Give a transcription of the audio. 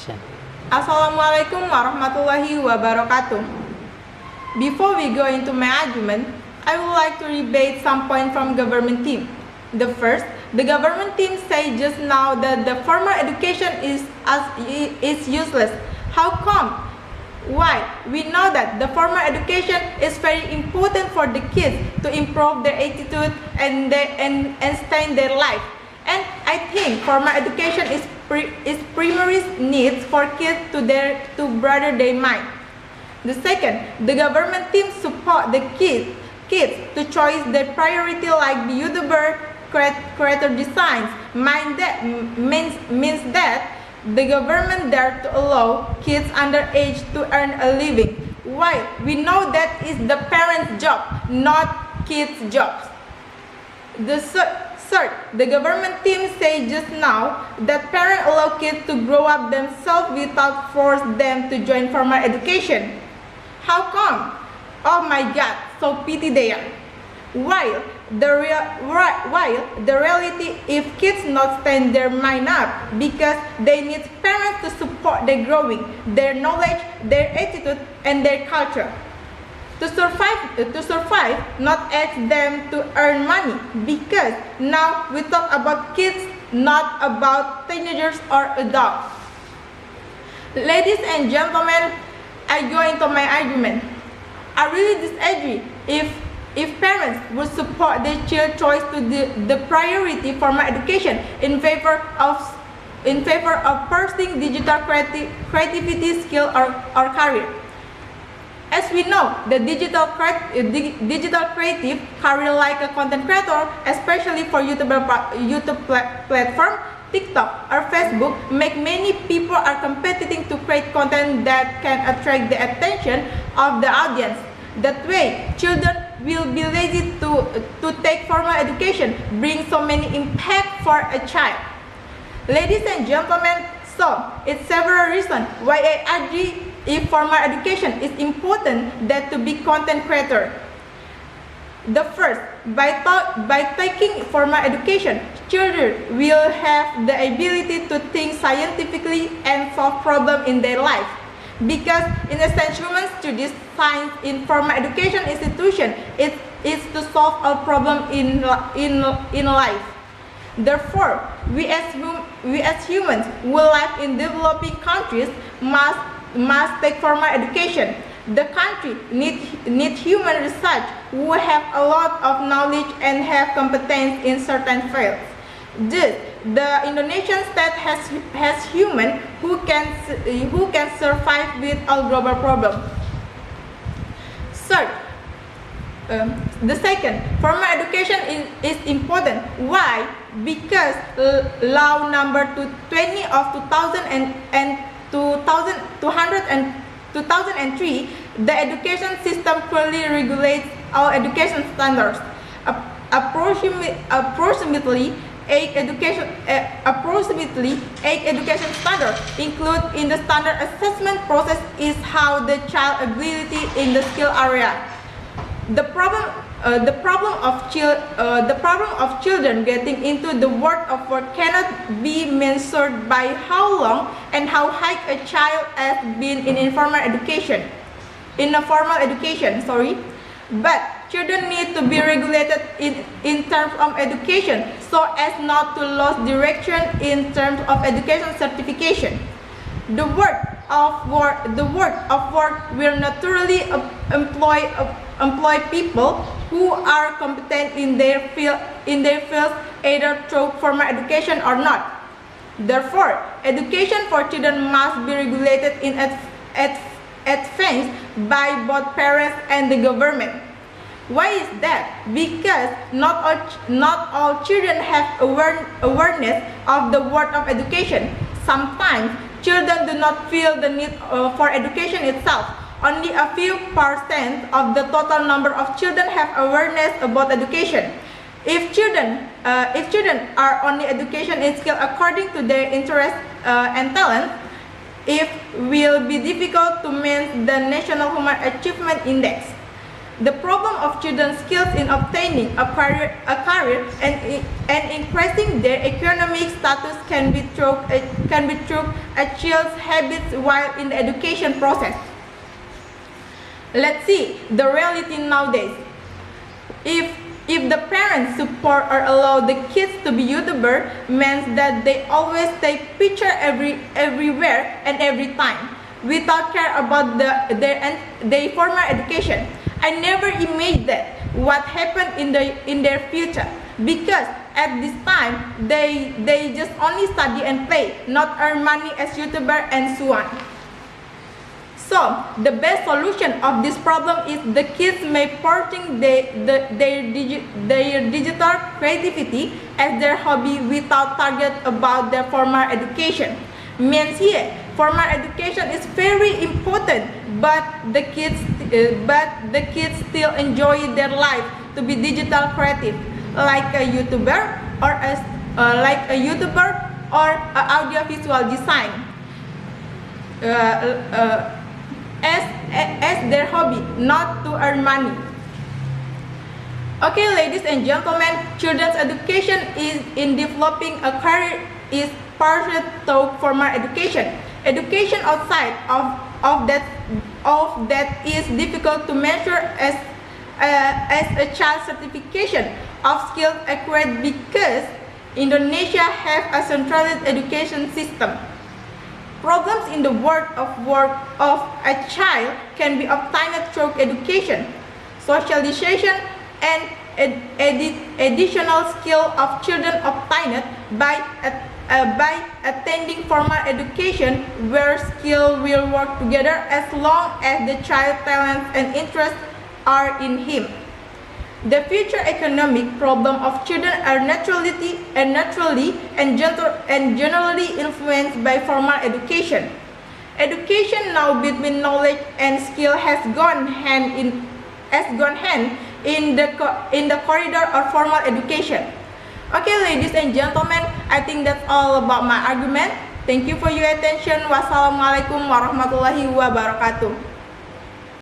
Action. Assalamualaikum warahmatullahi wabarakatuh. Before we go into my argument, I would like to rebate some points from government team. The first, the government team said just now that the formal education is useless. How come? Why? We know that the formal education is very important for the kids to improve their attitude and stay in their life. And I think formal education is primary needs for kids to broaden their mind. The second, the government team support the kids to choose their priority like the YouTuber, creator designs. Means that the government dare to allow kids underage to earn a living. Why? We know that is the parents' job, not kids' jobs. The third, the government team say just now that parents allow kids to grow up themselves without force them to join formal education. How come? Oh my God, so pity there. While the reality, if kids not stand their mind up, because they need parents to support their growing, their knowledge, their attitude, and their culture. To survive, not ask them to earn money, because now we talk about kids, not about teenagers or adults. Ladies and gentlemen, I go into my argument. I really disagree if parents would support their child's choice to the priority for my education in favor of pursuing digital creativity skill or career. As we know, the digital creative career like a content creator, especially for YouTube platform, TikTok or Facebook, make many people are competing to create content that can attract the attention of the audience. That way, children will be lazy to take formal education, bring so many impact for a child. Ladies and gentlemen, so it's several reasons why I agree if formal education is important that to be content creator. The first, by taking formal education, children will have the ability to think scientifically and solve problems in their life. Because in a sense, human studies science in formal education institution is to solve a problem in life. Therefore, we as humans who live in developing countries must take formal education. The country need human research who have a lot of knowledge and have competence in certain fields. Thus, the Indonesian state has human who can survive with all global problems. Third, the second, formal education is important. Why? Because law number 20 of 2003, the education system clearly regulates all education standards. Approximately eight education standards included in the standard assessment process is how the child ability in the skill area. The problem of children getting into the world of work cannot be measured by how long and how high a child has been in formal education. But children need to be regulated in terms of education so as not to lose direction in terms of education certification. The world of work will naturally employ people who are competent in their fields either through formal education or not. Therefore, education for children must be regulated in advance by both parents and the government. Why is that? Because not all children have awareness of the world of education. Sometimes children do not feel the need for education itself. Only a few percent of the total number of children have awareness about education. If children are only education in skill according to their interest and talent, it will be difficult to meet the National Human Achievement Index. The problem of children's skills in obtaining a career and increasing their economic status can be through a child's habits while in the education process. Let's see the reality nowadays. If the parents support or allow the kids to be YouTuber, means that they always take picture everywhere and every time, without care about their formal education. I never imagined that what happened in their future, because at this time they just only study and play, not earn money as YouTuber and so on. So the best solution of this problem is the kids may pursuing their digital creativity as their hobby without target about their formal education. Means here, formal education is very important, but the kids still enjoy their life to be digital creative, like a YouTuber or audiovisual design. As their hobby, not to earn money. Okay, ladies and gentlemen, children's education is in developing a career is partial to formal education. Education outside of that is difficult to measure as a child certification of skills acquired because Indonesia have a centralized education system. Problems in the world of a child can be obtained through education, socialization, and additional skill of children obtained by attending formal education, where skill will work together as long as the child's talents and interests are in him. The future economic problem of children are naturally and generally influenced by formal education. Education now between knowledge and skill has gone hand in the corridor of formal education. Okay, ladies and gentlemen, I think that's all about my argument. Thank you for your attention. Wassalamualaikum warahmatullahi wabarakatuh.